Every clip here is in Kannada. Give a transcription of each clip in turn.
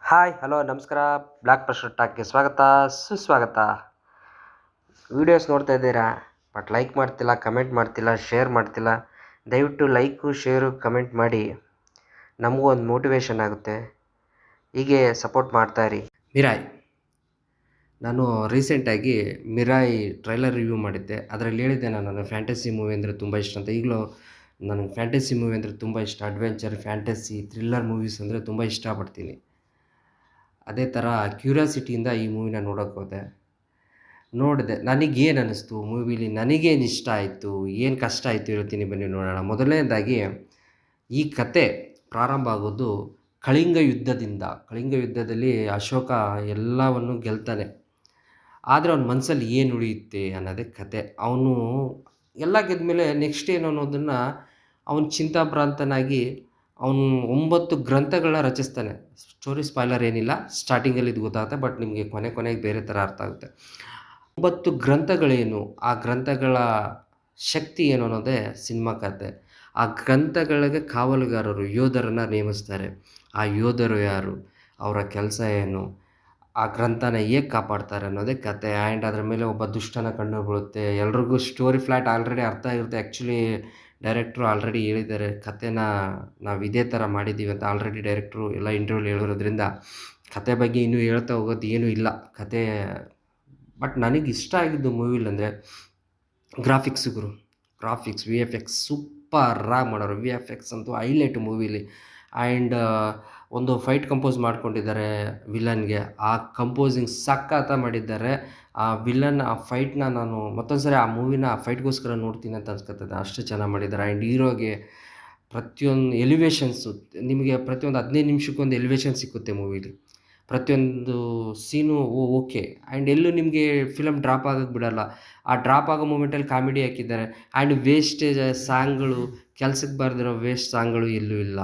ಹಾಯ್ ಹಲೋ ನಮಸ್ಕಾರ. ಬ್ಲ್ಯಾಕ್ ಪ್ರೆಷರ್ ಟಾಕ್ಗೆ ಸ್ವಾಗತ ಸುಸ್ವಾಗತ. ವೀಡಿಯೋಸ್ ನೋಡ್ತಾ ಇದ್ದೀರಾ, ಬಟ್ ಲೈಕ್ ಮಾಡ್ತಿಲ್ಲ, ಕಮೆಂಟ್ ಮಾಡ್ತಿಲ್ಲ, ಶೇರ್ ಮಾಡ್ತಿಲ್ಲ. ದಯವಿಟ್ಟು ಲೈಕು ಶೇರು ಕಮೆಂಟ್ ಮಾಡಿ, ನಮಗೂ ಒಂದು ಮೋಟಿವೇಶನ್ ಆಗುತ್ತೆ. ಹೀಗೆ ಸಪೋರ್ಟ್ ಮಾಡ್ತಾಯಿರಿ. ಮಿರಾಯ್, ನಾನು ರೀಸೆಂಟಾಗಿ ಮಿರಾಯ್ ಟ್ರೈಲರ್ ರಿವ್ಯೂ ಮಾಡಿದ್ದೆ. ಅದರಲ್ಲಿ ಹೇಳಿದ್ದೆ ನಾನು ಫ್ಯಾಂಟಸಿ ಮೂವಿ ಅಂದರೆ ತುಂಬ ಇಷ್ಟ ಅಂತ. ಈಗಲೂ ನನಗೆ ಫ್ಯಾಂಟಸಿ ಮೂವಿ ಅಂದರೆ ತುಂಬ ಇಷ್ಟ. ಅಡ್ವೆಂಚರ್, ಫ್ಯಾಂಟಸಿ, ಥ್ರಿಲ್ಲರ್ ಮೂವೀಸ್ ಅಂದರೆ ತುಂಬ ಇಷ್ಟಪಡ್ತೀನಿ. ಅದೇ ಥರ ಕ್ಯೂರಿಯಾಸಿಟಿಯಿಂದ ಈ ಮೂವಿನ ನೋಡೋಕ್ಕೆ ಹೋದೆ. ನೋಡಿದೆ, ನನಗೇನು ಅನ್ನಿಸ್ತು ಮೂವಿಲಿ, ನನಗೇನು ಇಷ್ಟ ಆಯಿತು, ಏನು ಕಷ್ಟ ಆಯಿತು ಹೇಳ್ತೀನಿ, ಬನ್ನಿ ನೋಡೋಣ. ಮೊದಲನೇದಾಗಿ ಈ ಕತೆ ಪ್ರಾರಂಭ ಆಗೋದು ಕಳಿಂಗ ಯುದ್ಧದಿಂದ. ಕಳಿಂಗ ಯುದ್ಧದಲ್ಲಿ ಅಶೋಕ ಎಲ್ಲವನ್ನು ಗೆಲ್ತಾನೆ. ಆದರೆ ಅವನ ಮನಸ್ಸಲ್ಲಿ ಏನು ಉಳಿಯುತ್ತೆ ಅನ್ನೋದೇ ಕತೆ. ಅವನು ಎಲ್ಲ ಗೆದ್ಮೇಲೆ ನೆಕ್ಸ್ಟ್ ಏನು ಅನ್ನೋದನ್ನು ಅವನು ಚಿಂತಾಭ್ರಾಂತನಾಗಿ ಅವನು 9 ಗ್ರಂಥಗಳನ್ನ ರಚಿಸ್ತಾನೆ. ಸ್ಟೋರಿ ಸ್ಪಾಯ್ಲರ್ ಏನಿಲ್ಲ, ಸ್ಟಾರ್ಟಿಂಗಲ್ಲಿ ಇದು ಗೊತ್ತಾಗುತ್ತೆ, ಬಟ್ ನಿಮಗೆ ಕೊನೆಗೆ ಬೇರೆ ಥರ ಅರ್ಥ ಆಗುತ್ತೆ. 9 ಗ್ರಂಥಗಳೇನು, ಆ ಗ್ರಂಥಗಳ ಶಕ್ತಿ ಏನು ಅನ್ನೋದೇ ಸಿನಿಮಾ ಕತೆ. ಆ ಗ್ರಂಥಗಳಿಗೆ ಕಾವಲುಗಾರರು, ಯೋಧರನ್ನು ನೇಮಿಸ್ತಾರೆ. ಆ ಯೋಧರು ಯಾರು, ಅವರ ಕೆಲಸ ಏನು, ಆ ಗ್ರಂಥನ ಹೇಗೆ ಕಾಪಾಡ್ತಾರೆ ಅನ್ನೋದೇ ಕತೆ. ಆ್ಯಂಡ್ ಅದರ ಮೇಲೆ ಒಬ್ಬ ದುಷ್ಟನ ಕಂಡು ಬೀಳುತ್ತೆ. ಎಲ್ರಿಗೂ ಸ್ಟೋರಿ ಫ್ಲಾಟ್ ಆಲ್ರೆಡಿ ಅರ್ಥ ಆಗಿರುತ್ತೆ. ಆ್ಯಕ್ಚುಲಿ ಡೈರೆಕ್ಟ್ರು ಆಲ್ರೆಡಿ ಹೇಳಿದ್ದಾರೆ, ಕತೆನ ನಾವು ಇದೇ ಥರ ಮಾಡಿದ್ದೀವಿ ಅಂತ. ಆಲ್ರೆಡಿ ಡೈರೆಕ್ಟ್ರು ಎಲ್ಲ ಇಂಟರ್ವ್ಯೂಲಿ ಹೇಳಿರೋದ್ರಿಂದ ಕತೆ ಬಗ್ಗೆ ಇನ್ನೂ ಹೇಳ್ತಾ ಹೋಗೋದು ಏನೂ ಇಲ್ಲ ಕತೆ. ಬಟ್ ನನಗೆ ಇಷ್ಟ ಆಗಿದ್ದು ಮೂವಿಲಂದರೆ ಗ್ರಾಫಿಕ್ಸ್ ಗುರು. ಗ್ರಾಫಿಕ್ಸ್, VFX ಸೂಪರಾಗಿ ಮಾಡೋರು. VFX ಅಂತೂ ಹೈಲೈಟು ಮೂವಿಲಿ. ಆ್ಯಂಡ್ ಒಂದು ಫೈಟ್ ಕಂಪೋಸ್ ಮಾಡ್ಕೊಂಡಿದ್ದಾರೆ ವಿಲನ್ಗೆ. ಆ ಕಂಪೋಸಿಂಗ್ ಸಖತ್ತಾಗಿ ಮಾಡಿದ್ದಾರೆ. ಆ ವಿಲನ್ ಆ ಫೈಟ್ನ ನಾನು ಮತ್ತೊಂದು ಸರಿ ಆ ಮೂವಿನ ಆ ಫೈಟ್ಗೋಸ್ಕರ ನೋಡ್ತೀನಿ ಅಂತ ಅನ್ಸ್ಕೊತದೆ, ಅಷ್ಟು ಚೆನ್ನಾಗಿ ಮಾಡಿದ್ದಾರೆ. ಆ್ಯಂಡ್ ಹೀರೋಗೆ ಪ್ರತಿಯೊಂದು ಎಲಿವೇಶನ್ಸು, ನಿಮಗೆ ಪ್ರತಿಯೊಂದು 15 ನಿಮಿಷಕ್ಕೊಂದು ಎಲಿವೇಶನ್ ಸಿಕ್ಕುತ್ತೆ ಮೂವಿಲಿ. ಪ್ರತಿಯೊಂದು ಸೀನು ಓಕೆ. ಆ್ಯಂಡ್ ಎಲ್ಲೂ ನಿಮಗೆ ಫಿಲಮ್ ಡ್ರಾಪ್ ಆಗೋಕ್ಕೆ ಬಿಡೋಲ್ಲ. ಆ ಡ್ರಾಪ್ ಆಗೋ ಮೂಮೆಂಟಲ್ಲಿ ಕಾಮಿಡಿ ಹಾಕಿದ್ದಾರೆ. ಆ್ಯಂಡ್ ವೇಸ್ಟೇಜ್ ಸಾಂಗ್ಗಳು, ಕೆಲ್ಸಕ್ಕೆ ಬರೆದಿರೋ ವೇಸ್ಟ್ ಸಾಂಗ್ಗಳು ಎಲ್ಲೂ ಇಲ್ಲ.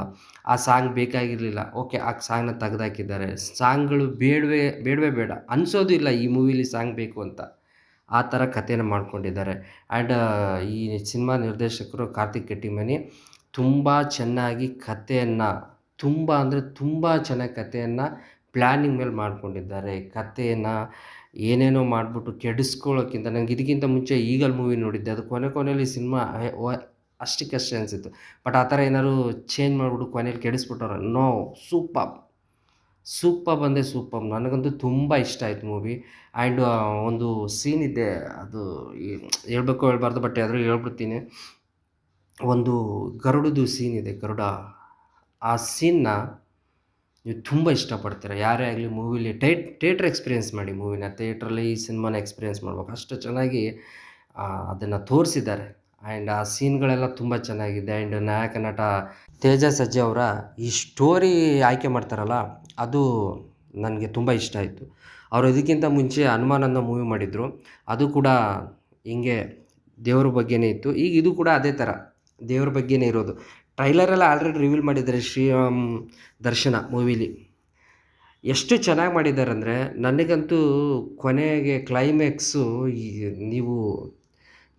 ಆ ಸಾಂಗ್ ಬೇಕಾಗಿರಲಿಲ್ಲ, ಓಕೆ, ಆ ಸಾಂಗ್ನ ತೆಗೆದಾಕಿದ್ದಾರೆ. ಸಾಂಗ್ಗಳು ಬೇಡ ಅನಿಸೋದು ಇಲ್ಲ ಈ ಮೂವಿಲಿ ಸಾಂಗ್ ಬೇಕು ಅಂತ. ಆ ಥರ ಕಥೆನ ಮಾಡ್ಕೊಂಡಿದ್ದಾರೆ. ಆ್ಯಂಡ್ ಈ ಸಿನಿಮಾ ನಿರ್ದೇಶಕರು ಕಾರ್ತಿಕ್ ಕೆಟ್ಟಿಮನಿ ತುಂಬ ಚೆನ್ನಾಗಿ ಕಥೆಯನ್ನು, ತುಂಬ ಅಂದರೆ ತುಂಬ ಚೆನ್ನಾಗಿ ಕಥೆಯನ್ನು ಪ್ಲ್ಯಾನಿಂಗ್ ಮೇಲೆ ಮಾಡ್ಕೊಂಡಿದ್ದಾರೆ. ಕಥೆಯನ್ನು ಏನೇನೋ ಮಾಡಿಬಿಟ್ಟು ಕೆಡಿಸ್ಕೊಳ್ಳೋಕ್ಕಿಂತ, ನನಗೆ ಇದಕ್ಕಿಂತ ಮುಂಚೆ ಈಗಲ್ ಮೂವಿ ನೋಡಿದ್ದೆ, ಅದು ಕೊನೆಯಲ್ಲಿ ಸಿನಿಮಾ ಅಷ್ಟಕ್ಕಷ್ಟೇ ಅನಿಸಿತ್ತು. ಬಟ್ ಆ ಥರ ಏನಾದ್ರು ಚೇಂಜ್ ಮಾಡಿಬಿಟ್ಟು ಕೊನೆಯಲ್ಲಿ ಕೆಡಿಸ್ಬಿಟ್ಟವ್ರೆ. ನೋ, ಸೂಪರ್ ಅಂದರೆ ಸೂಪರ್. ನನಗಂತೂ ತುಂಬ ಇಷ್ಟ ಆಯ್ತು ಮೂವಿ. ಆ್ಯಂಡ್ ಒಂದು ಸೀನ್ ಇದೆ, ಅದು ಹೇಳ್ಬೇಕೋ ಹೇಳ್ಬಾರ್ದು, ಬಟ್ ಅದ್ರಲ್ಲಿ ಹೇಳ್ಬಿಡ್ತೀನಿ. ಒಂದು ಗರುಡದು ಸೀನ್ ಇದೆ, ಗರುಡ. ಆ ಸೀನ್ನ ನೀವು ತುಂಬ ಇಷ್ಟಪಡ್ತೀರ. ಯಾರೇ ಆಗಲಿ ಮೂವಿಲಿ ಥಿಯೇಟ್ರ್ ಎಕ್ಸ್ಪೀರಿಯೆನ್ಸ್ ಮಾಡಿ. ಮೂವಿನ ಥಿಯೇಟ್ರಲ್ಲಿ ಈ ಸಿನಿಮಾನ ಎಕ್ಸ್ಪೀರಿಯೆನ್ಸ್ ಮಾಡ್ಬೇಕು, ಅಷ್ಟು ಚೆನ್ನಾಗಿ ಅದನ್ನು ತೋರಿಸಿದ್ದಾರೆ. ಆ್ಯಂಡ್ ಆ ಸೀನ್ಗಳೆಲ್ಲ ತುಂಬ ಚೆನ್ನಾಗಿದೆ. ಆ್ಯಂಡ್ ನಾಯಕ ನಟ ತೇಜ ಸಜ್ಜೆ ಅವರ ಈ ಸ್ಟೋರಿ ಆಯ್ಕೆ ಮಾಡ್ತಾರಲ್ಲ, ಅದು ನನಗೆ ತುಂಬ ಇಷ್ಟ ಆಯಿತು. ಅವರು ಇದಕ್ಕಿಂತ ಮುಂಚೆ ಹನುಮಾನ್ ಅನ್ನೋ ಮೂವಿ ಮಾಡಿದರು, ಅದು ಕೂಡ ಹಿಂಗೆ ದೇವ್ರ ಬಗ್ಗೆನೇ ಇತ್ತು. ಈಗ ಇದು ಕೂಡ ಅದೇ ಥರ ದೇವ್ರ ಬಗ್ಗೆನೇ ಇರೋದು. ಟ್ರೈಲರೆಲ್ಲ ಆಲ್ರೆಡಿ ರಿವೀಲ್ ಮಾಡಿದ್ದಾರೆ ಶ್ರೀರಾಮ್ ದರ್ಶನ ಮೂವಿಲಿ. ಎಷ್ಟು ಚೆನ್ನಾಗಿ ಮಾಡಿದ್ದಾರೆ ಅಂದರೆ, ನನಗಂತೂ ಕೊನೆಗೆ ಕ್ಲೈಮ್ಯಾಕ್ಸು ನೀವು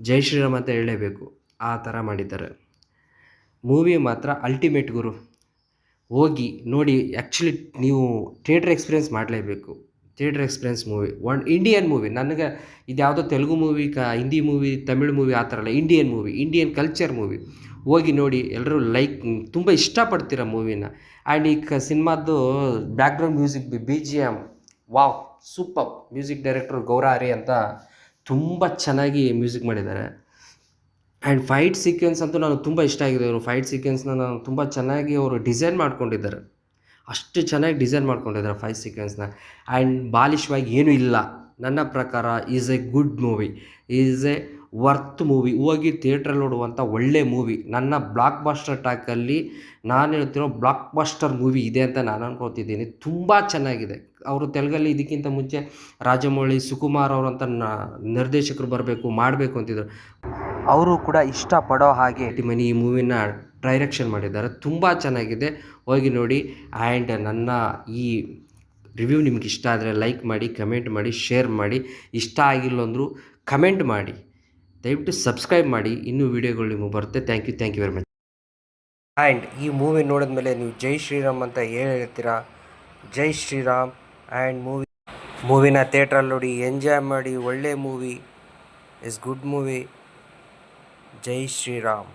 ಜೈ ಶ್ರೀರಾಮ್ ಅಂತ ಹೇಳಲೇಬೇಕು, ಆ ಥರ ಮಾಡಿದ್ದಾರೆ. ಮೂವಿ ಮಾತ್ರ ಅಲ್ಟಿಮೇಟ್ ಗುರು. ಹೋಗಿ ನೋಡಿ. ಆ್ಯಕ್ಚುಲಿ ನೀವು ಥಿಯೇಟ್ರ್ ಎಕ್ಸ್ಪೀರಿಯೆನ್ಸ್ ಮಾಡಲೇಬೇಕು. Theatre experience movie, Indian movie. ನನಗೆ ಇದು ಯಾವುದೋ Telugu movie, Hindi movie, Tamil movie ಆ ಥರ ಅಲ್ಲ. Indian movie, Indian culture movie. ಹೋಗಿ ನೋಡಿ, ಎಲ್ಲರೂ ತುಂಬ ಇಷ್ಟಪಡ್ತೀರ ಮೂವಿನ. ಆ್ಯಂಡ್ ಈ ಸಿನಿಮಾದ್ದು background music, BGM, wow, super. Music director Gowra Hari ಅಂತ ತುಂಬ ಚೆನ್ನಾಗಿ ಮ್ಯೂಸಿಕ್ ಮಾಡಿದ್ದಾರೆ. ಆ್ಯಂಡ್ ಫೈಟ್ ಸೀಕ್ವೆನ್ಸ್ ಅಂತೂ ನನಗೆ ತುಂಬ ಇಷ್ಟ ಆಗಿದೆ. ಅವರು ಫೈಟ್ ಸೀಕ್ವೆನ್ಸ್ನ ನಾನು ತುಂಬ ಚೆನ್ನಾಗಿ ಅವರು ಡಿಸೈನ್ ಮಾಡ್ಕೊಂಡಿದ್ದಾರೆ. ಅಷ್ಟು ಚೆನ್ನಾಗಿ ಡಿಸೈನ್ ಮಾಡ್ಕೊಂಡಿದ್ದಾರೆ ಫೈಟ್ ಸೀಕ್ವೆನ್ಸ್ನ. ಆ್ಯಂಡ್ ಬಾಲಿಶವಾಗಿ ಏನೂ ಇಲ್ಲ. ನನ್ನ ಪ್ರಕಾರ is A good movie, is A worth movie. ಹೋಗಿ ಥಿಯೇಟ್ರಲ್ಲಿ ನೋಡುವಂಥ ಒಳ್ಳೆ ಮೂವಿ. ನನ್ನ ಬ್ಲಾಕ್ ಬಸ್ಟರ್ ಟಾಕಲ್ಲಿ ನಾನು ಹೇಳ್ತಿರೋ ಬ್ಲಾಕ್ ಬಸ್ಟರ್ ಮೂವಿ ಇದೆ ಅಂತ ನಾನು ಅನ್ಕೊತಿದ್ದೀನಿ. ತುಂಬ ಚೆನ್ನಾಗಿದೆ. ಅವರು ತೆಲುಗಲ್ಲಿ ಇದಕ್ಕಿಂತ ಮುಂಚೆ ರಾಜಮೌಳಿ, ಸುಕುಮಾರ್ ಅವರಂಥ ನಿರ್ದೇಶಕರು ಮಾಡಬೇಕು ಅಂತಿದ್ರು. ಅವರು ಕೂಡ ಇಷ್ಟಪಡೋ ಹಾಗೆ ಮನಿ ಈ ಮೂವಿನ ಡೈರೆಕ್ಷನ್ ಮಾಡಿದ್ದಾರೆ. ತುಂಬ ಚೆನ್ನಾಗಿದೆ, ಹೋಗಿ ನೋಡಿ. ಆ್ಯಂಡ್ ನನ್ನ ಈ ರಿವ್ಯೂ ನಿಮ್ಗೆ ಇಷ್ಟ ಆದರೆ ಲೈಕ್ ಮಾಡಿ, ಕಮೆಂಟ್ ಮಾಡಿ, ಶೇರ್ ಮಾಡಿ. ಇಷ್ಟ ಆಗಿಲ್ಲ ಅಂದರೂ ಕಮೆಂಟ್ ಮಾಡಿ. ದಯವಿಟ್ಟು ಸಬ್ಸ್ಕ್ರೈಬ್ ಮಾಡಿ. ಇನ್ನೂ ವೀಡಿಯೋಗಳು ನಿಮಗೆ ಬರುತ್ತೆ. Thank you very much. And ಈ ಮೂವಿ ನೋಡಿದ್ಮೇಲೆ ನೀವು ಜೈ ಶ್ರೀರಾಮ್ ಅಂತ ಹೇಳ್ತೀರಾ, ಜೈ ಶ್ರೀರಾಮ್. ಆ್ಯಂಡ್ ಮೂವಿನ ಥಿಯೇಟ್ರಲ್ಲಿ ನೋಡಿ, ಎಂಜಾಯ್ ಮಾಡಿ. ಒಳ್ಳೆ ಮೂವಿ, ಇಸ್ ಗುಡ್ ಮೂವಿ. ಜೈ ಶ್ರೀರಾಮ್.